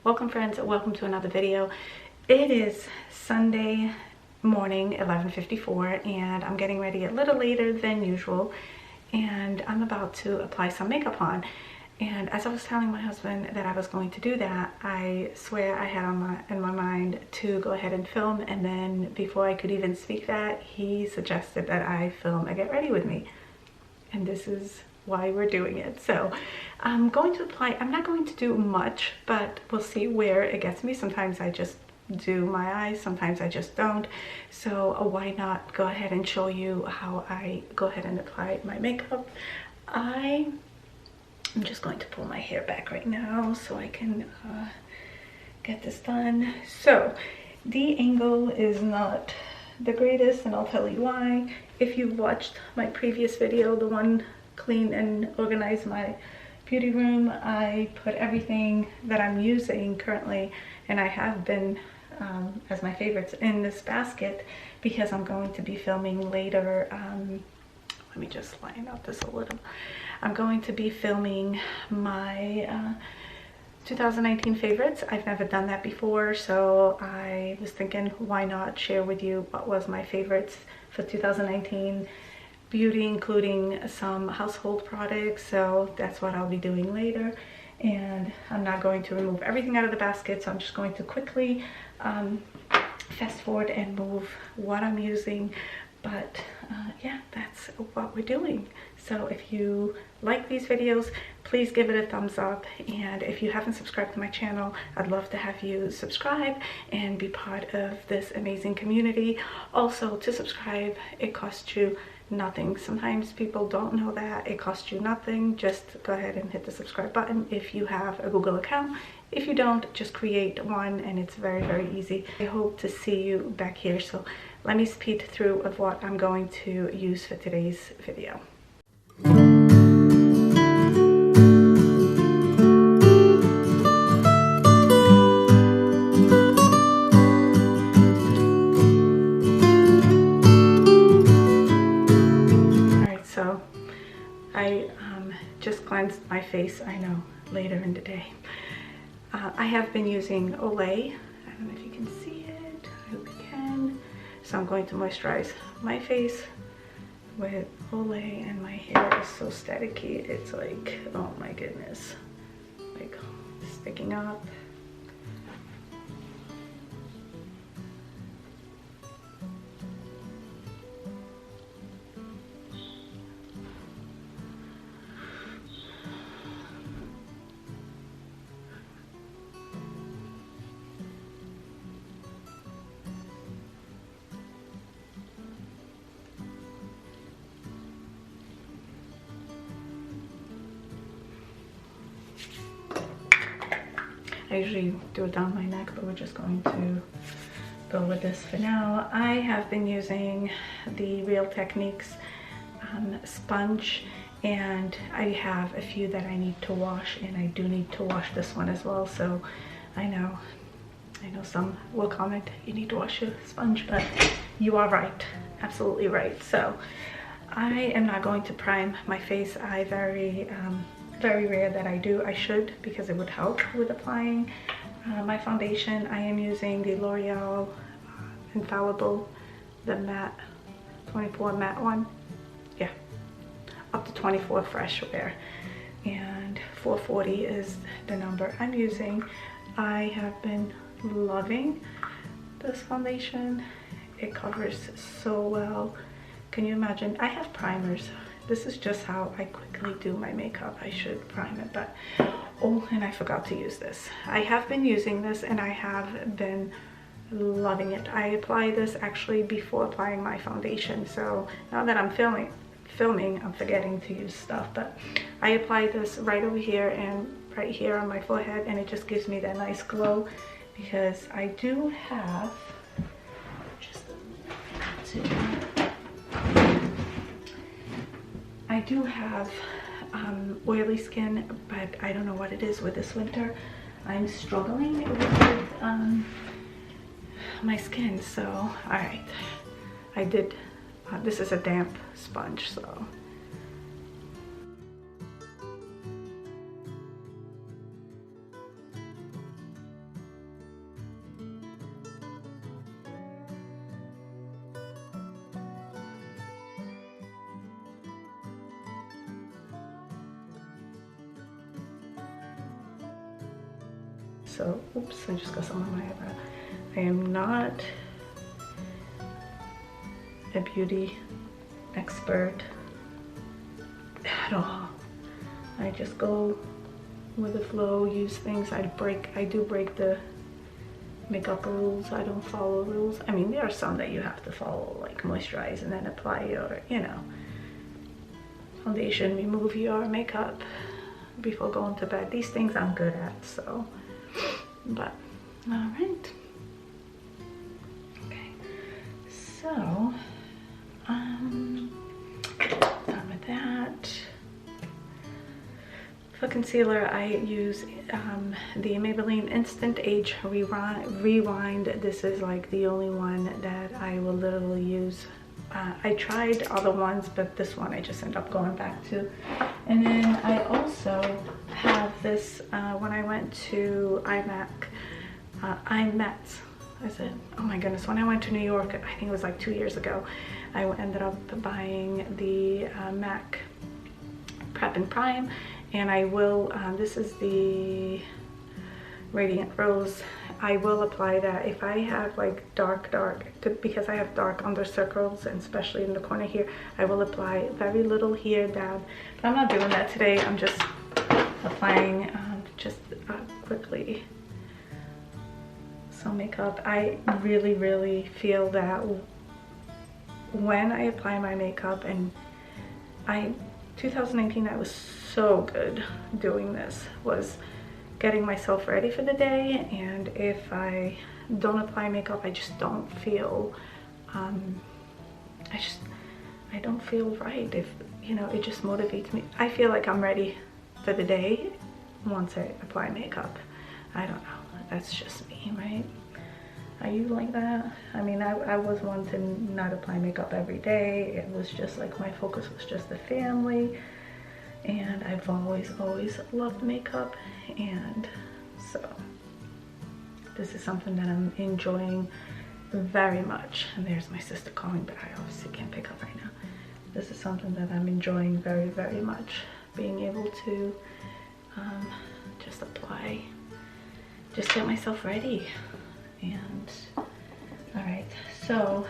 Welcome friends, welcome to another video. It is Sunday morning, 11:54, and I'm getting ready a little later than usual, and I'm about to apply some makeup on. And as I was telling my husband that I was going to do that, I swear I had in my mind to go ahead and film, and then before I could even speak that, he suggested that I film a get ready with me. And this is why we're doing it. So I'm going to apply. I'm not going to do much, but we'll see where it gets me. Sometimes I just do my eyes, sometimes I just don't. So why not go ahead and show you how I go ahead and apply my makeup. I'm just going to pull my hair back right now so I can get this done. So the angle is not the greatest, and I'll tell you why. If you've watched my previous video, the one clean and organize my beauty room, I put everything that I'm using currently, and I have been as my favorites, in this basket because I'm going to be filming later. Let me just line up this a little. I'm going to be filming my 2019 favorites. I've never done that before, so I was thinking, why not share with you what was my favorites for 2019 beauty, including some household products. So that's what I'll be doing later, and I'm not going to remove everything out of the basket, so I'm just going to quickly fast forward and move what I'm using. But yeah, that's what we're doing. So if you like these videos, please give it a thumbs up, and if you haven't subscribed to my channel, I'd love to have you subscribe and be part of this amazing community. Also, to subscribe, it costs you nothing. Sometimes people don't know that it costs you nothing. Just go ahead and hit the subscribe button if you have a Google account. If you don't, just create one, and it's very, very easy. I hope to see you back here. So let me speed through of what I'm going to use for today's video. So I just cleansed my face, I know, later in the day. I have been using Olay. I don't know if you can see it. I hope you can. So I'm going to moisturize my face with Olay, and my hair is so staticky. It's like, oh my goodness, like sticking up. I usually do it down my neck, but we're just going to go with this for now. I have been using the Real Techniques sponge, and I have a few that I need to wash, and I do need to wash this one as well. So I know some will comment, you need to wash your sponge, but you are right, absolutely right. So I am not going to prime my face. I very rare that I do. I should, because it would help with applying my foundation. I am using the L'Oreal Infallible, the matte 24 matte one. Yeah, up to 24 fresh wear, and 440 is the number I'm using. I have been loving this foundation. It covers so well. Can you imagine? I have primers. This is just how I quickly do my makeup. I should prime it, but oh, and I forgot to use this. I have been using this, and I have been loving it. I apply this actually before applying my foundation. So now that I'm filming, I'm forgetting to use stuff, but I apply this right over here and right here on my forehead, and it just gives me that nice glow, because I do have just a minute to I do have oily skin, but I don't know what it is with this winter. I'm struggling with my skin. So all right, I did this is a damp sponge, so so oops, I just got some on my eyebrow. I am not a beauty expert at all. I just go with the flow, use things. I do break the makeup rules. I don't follow rules. I mean, there are some that you have to follow, like moisturize and then apply your, you know, foundation, remove your makeup before going to bed. These things I'm good at, so, but, all right. Okay, so, done with that. For concealer, I use the Maybelline Instant Age Rewind. This is like the only one that I will literally use. I tried other ones, but this one I just end up going back to. And then I also have this when I went to IMET. Is it? Oh my goodness, when I went to New York, I think it was like 2 years ago, I ended up buying the MAC Prep and Prime. And I will, this is the Radiant Rose. I will apply that if I have like dark, because I have dark under circles, and especially in the corner here, I will apply very little here, dab. But I'm not doing that today. I'm just applying quickly some makeup. I really feel that when I apply my makeup, and 2019 I was so good doing this, was getting myself ready for the day. And if I don't apply makeup, I just don't feel I don't feel right. If you know, it just motivates me. I feel like I'm ready for the day once I apply makeup. I don't know, that's just me, right? Are you like that? I mean, I was one to not apply makeup every day. It was just like my focus was just the family, and I've always loved makeup. And so this is something that I'm enjoying very much. And there's my sister calling, but I obviously can't pick up right now. This is something that I'm enjoying very much, being able to just apply, just get myself ready. And all right, so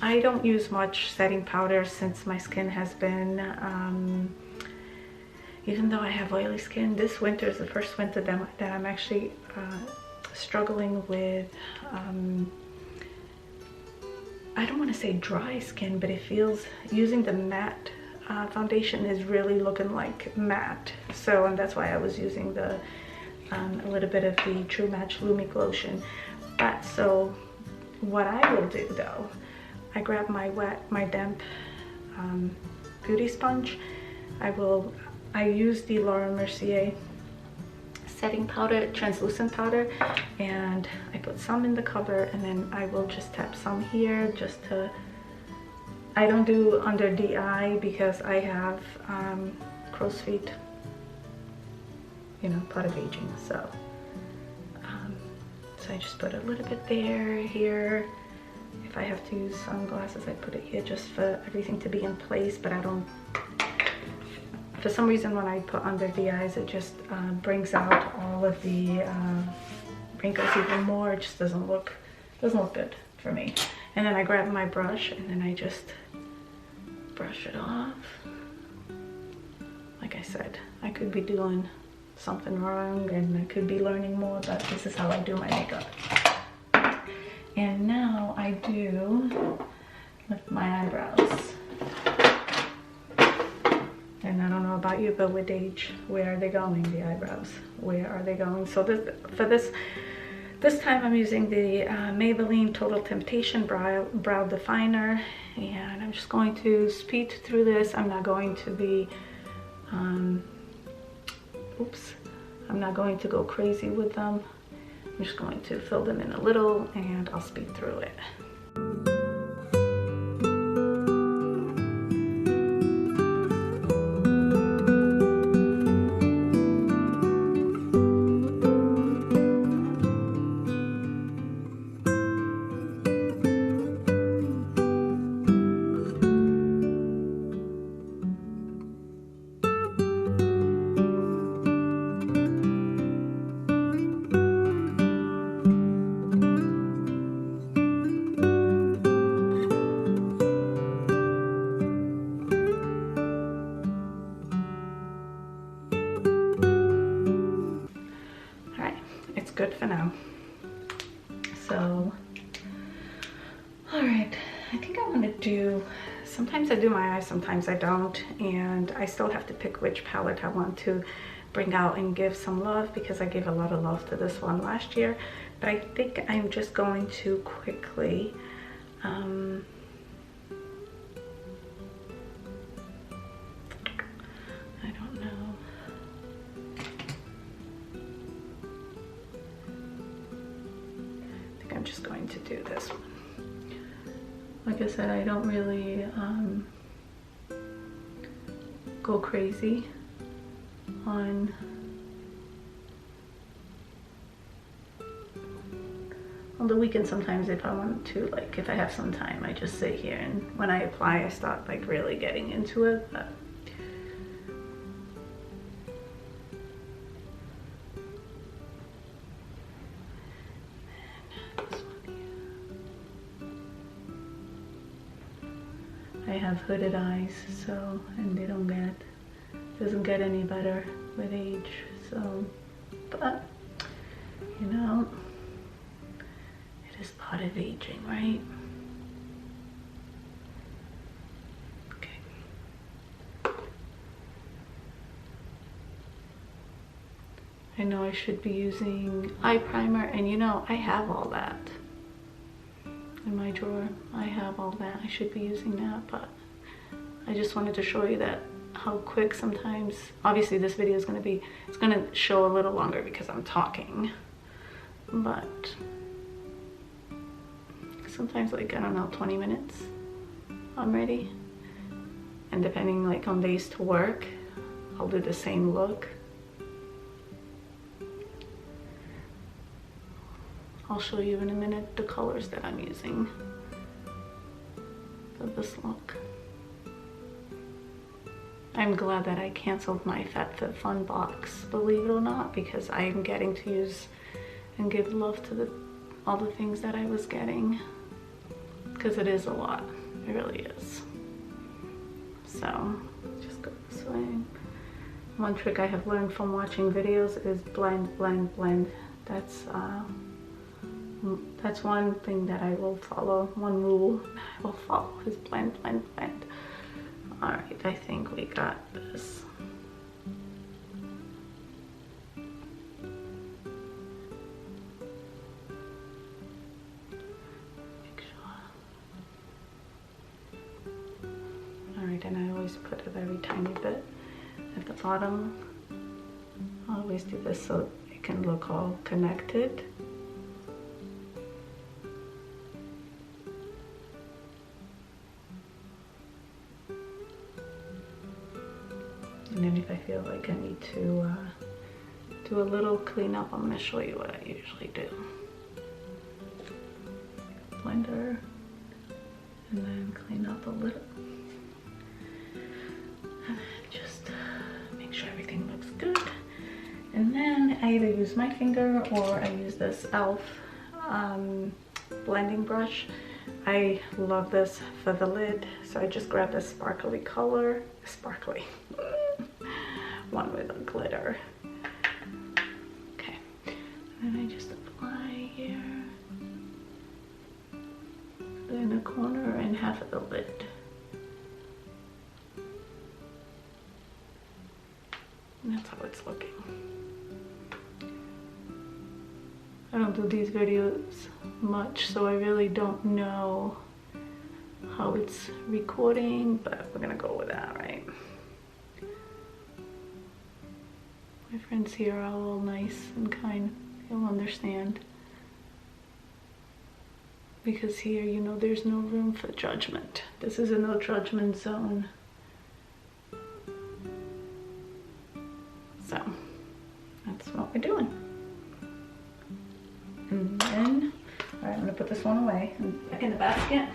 I don't use much setting powder since my skin has been even though I have oily skin, this winter is the first winter that I'm actually struggling with I don't want to say dry skin, but it feels, using the matte foundation is really looking like matte. So, and that's why I was using the a little bit of the True Match Lumic lotion. But so what I will do though, I grab my damp beauty sponge. I use the Laura Mercier setting powder, translucent powder, and I put some in the cover, and then I will just tap some here just to, I don't do under the eye because I have crow's feet, you know, part of aging. So so I just put a little bit there, here. If I have to use sunglasses, I put it here just for everything to be in place. But I don't, for some reason when I put under the eyes, it just brings out all of the wrinkles even more. It just doesn't look good for me. And then I grab my brush and then I just brush it off. Like I said, I could be doing something wrong and I could be learning more, but this is how I do my makeup. And now I do lift my eyebrows. And I don't know about you, but with age, where are they going, the eyebrows? Where are they going? So this time I'm using the Maybelline Total Temptation Brow Definer, and I'm just going to speed through this. I'm not going to be, I'm not going to go crazy with them. I'm just going to fill them in a little and I'll speed through it. good for now. So, all right, I think I want to do, sometimes I do my eyes, sometimes I don't, and I still have to pick which palette I want to bring out and give some love, because I gave a lot of love to this one last year. But I think I'm just going to quickly I don't know. I think I'm just going to do this one. Like I said, I don't really go crazy on the weekend. Sometimes if I want to, like if I have some time, I just sit here, and when I apply I start like really getting into it. But I have hooded eyes, so, and they don't get, doesn't get any better with age. So, but you know, it is part of aging, right? Okay. I know I should be using eye primer, and you know, I have all that in my drawer. I have all that. I should be using that, but I just wanted to show you that how quick sometimes, obviously this video is going to be, it's going to show a little longer because I'm talking, but sometimes, like, I don't know, 20 minutes I'm ready. And depending like on days to work, I'll do the same look. I'll show you in a minute the colors that I'm using for this look. I'm glad that I canceled my FabFitFun box, believe it or not, because I am getting to use and give love to all the things that I was getting, because it is a lot. It really is. So just go this way. One trick I have learned from watching videos is blend, blend, blend. That's one thing that I will follow. One rule I will follow is blend, blend, blend. All right, I think we got this. Make sure. All right, and I always put a very tiny bit at the bottom. I always do this so it can look all connected. And then if I feel like I need to do a little cleanup, I'm going to show you what I usually do. Blender, and then clean up a little. And then just make sure everything looks good. And then I either use my finger or I use this e.l.f. blending brush. I love this for the lid, so I just grab this sparkly color, one with a glitter. Okay, and I just apply here in the corner and half of the lid. And that's how it's looking. I don't do these videos much, so I really don't know how it's recording, but we're gonna go with that, right? My friends here are all nice and kind. They'll understand. Because here, you know, there's no room for judgment. This is a no judgment zone. So, that's what we're doing. And then, all right, I'm gonna put this one away and back in the basket.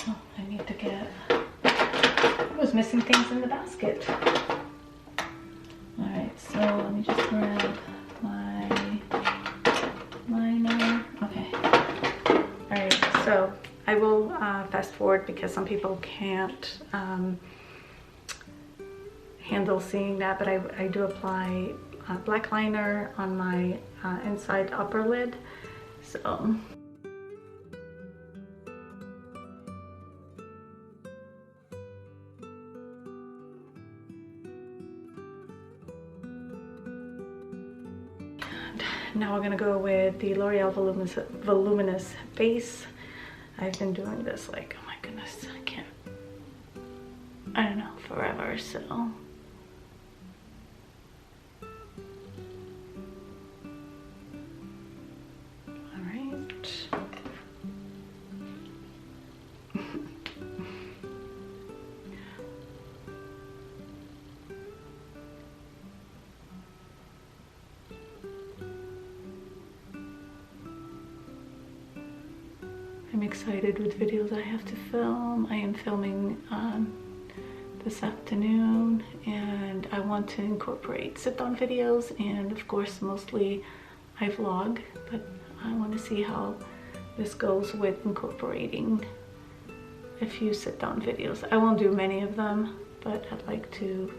Oh, I need to get, I was missing things in the basket. All right, so let me just grab my liner. Okay. All right, so I will fast forward because some people can't handle seeing that, but I do apply black liner on my inside upper lid. So now we're gonna go with the L'Oreal Voluminous Base. I've been doing this like, oh my goodness, I don't know, forever, so. All right. I'm excited with videos I have to film. I am filming this afternoon, and I want to incorporate sit-down videos, and of course mostly I vlog, but I want to see how this goes with incorporating a few sit-down videos. I won't do many of them, but I'd like to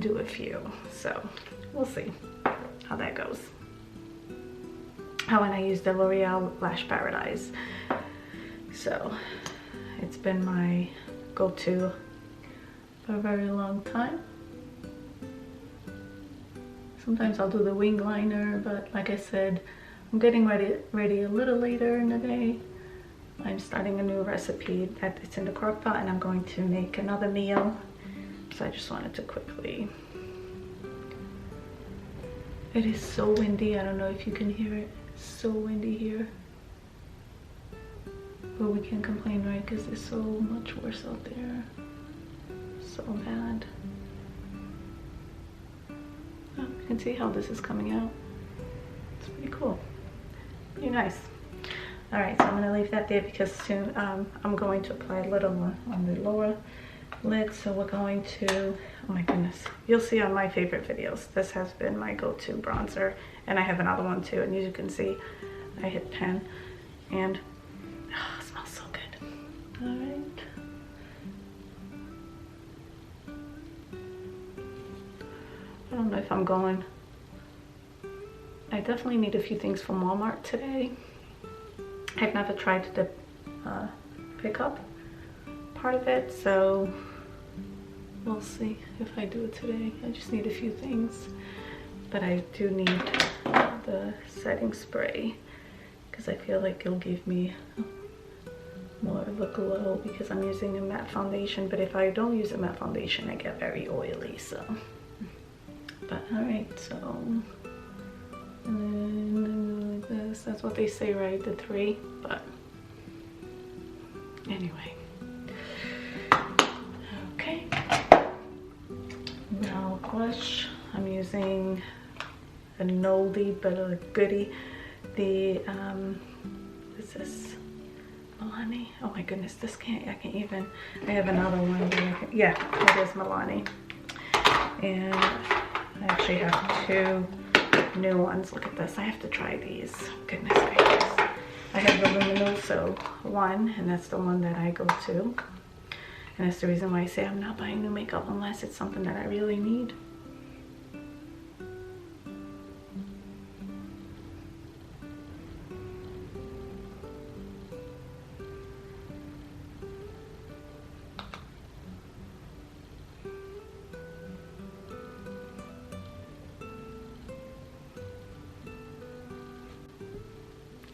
do a few, so we'll see how that goes. When I use the L'Oreal Lash Paradise, so it's been my go-to for a very long time. Sometimes I'll do the wing liner, but like I said, I'm getting ready a little later in the day. I'm starting a new recipe that it's in the crock pot, and I'm going to make another meal, so I just wanted to quickly. It is so windy. I don't know if you can hear it. So windy here, but we can't complain, right? Because it's so much worse out there. So bad. Oh, you can see how this is coming out. It's pretty cool, pretty nice. All right, so I'm gonna leave that there because soon I'm going to apply a little on the lower lid. So we're going to, oh my goodness, you'll see on my favorite videos, this has been my go-to bronzer, and I have another one too, and as you can see, I hit pan, and oh, it smells so good. All right. I don't know if I'm going, I definitely need a few things from Walmart today. I've never tried the pickup part of it, so we'll see if I do it today. I just need a few things, but I do need the setting spray because I feel like it'll give me more of a glow because I'm using a matte foundation, but if I don't use a matte foundation I get very oily, so. But all right, so, and then like this, that's what they say, right, the 3, but anyway. Okay, now blush, I'm using a oldie but a goodie, the what's this, Milani? Oh my goodness, this I can't even, I have another one, yeah, it is Milani, and I actually have 2 new ones. Look at this, I have to try these, goodness gracious. I have the Luminoso one, and that's the one that I go to. And that's the reason why I say I'm not buying new makeup unless it's something that I really need.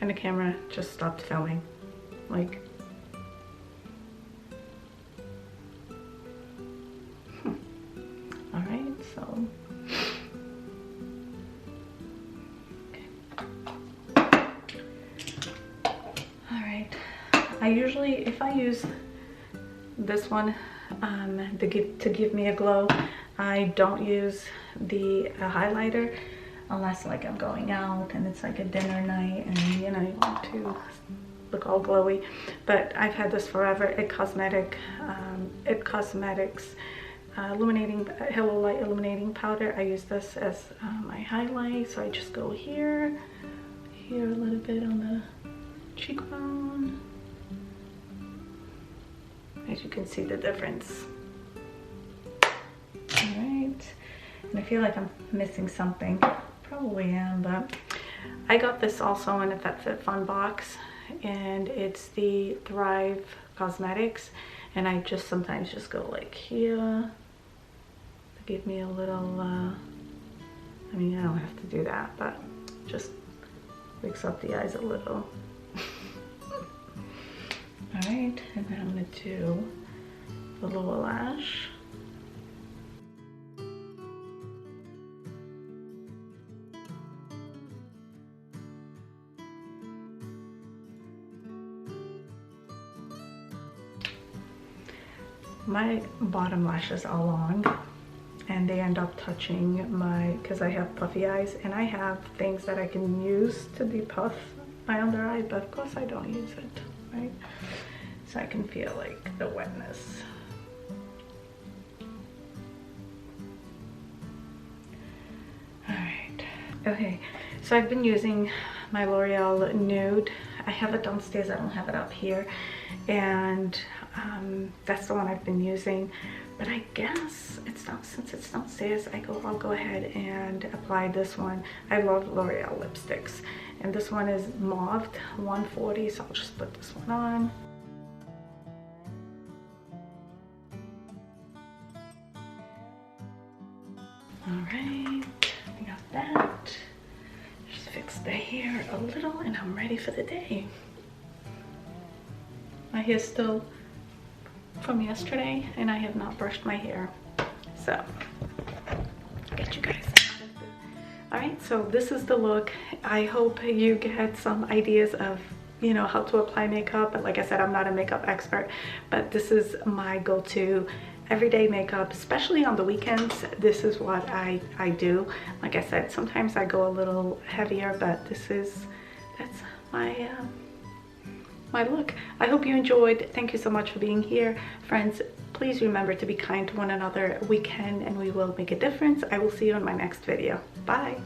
And the camera just stopped filming. Like, all right, so. Okay. All right, I usually, if I use this one to give me a glow, I don't use the highlighter unless like I'm going out and it's like a dinner night and you know you want to look all glowy. But I've had this forever. It Cosmetics illuminating Hello Light illuminating powder. I use this as my highlight, so I just go here a little bit on the cheekbone. As you can see the difference. All right, And I feel like I'm missing something. Probably am, but I got this also in a FitFun box, and it's the Thrive Cosmetics, and I just sometimes just go like here to give me a little, I mean, I don't have to do that, but just mix up the eyes a little. All right, and then I'm gonna do the lower lash. My bottom lashes are long and they end up touching my, because I have puffy eyes, and I have things that I can use to depuff my under eye, but of course I don't use it, right? So I can feel like the wetness. All right, okay, so I've been using my L'Oreal Nude. I have it downstairs, I don't have it up here, and that's the one I've been using. But I guess it's not, since it's downstairs, I'll go ahead and apply this one. I love L'Oreal lipsticks, and this one is Mauve 140, so I'll just put this one on. All right, I got that. Just fix the hair a little and I'm ready for the day. My hair's still from yesterday and I have not brushed my hair, so I'll get you guys out of this. All right, so this is the look. I hope you get some ideas of, you know, how to apply makeup. But like I said, I'm not a makeup expert, but this is my go-to everyday makeup, especially on the weekends. This is what I do. Like I said, sometimes I go a little heavier, but that's my my look. I hope you enjoyed. Thank you so much for being here. Friends, please remember to be kind to one another. We can and we will make a difference. I will see you in my next video. Bye.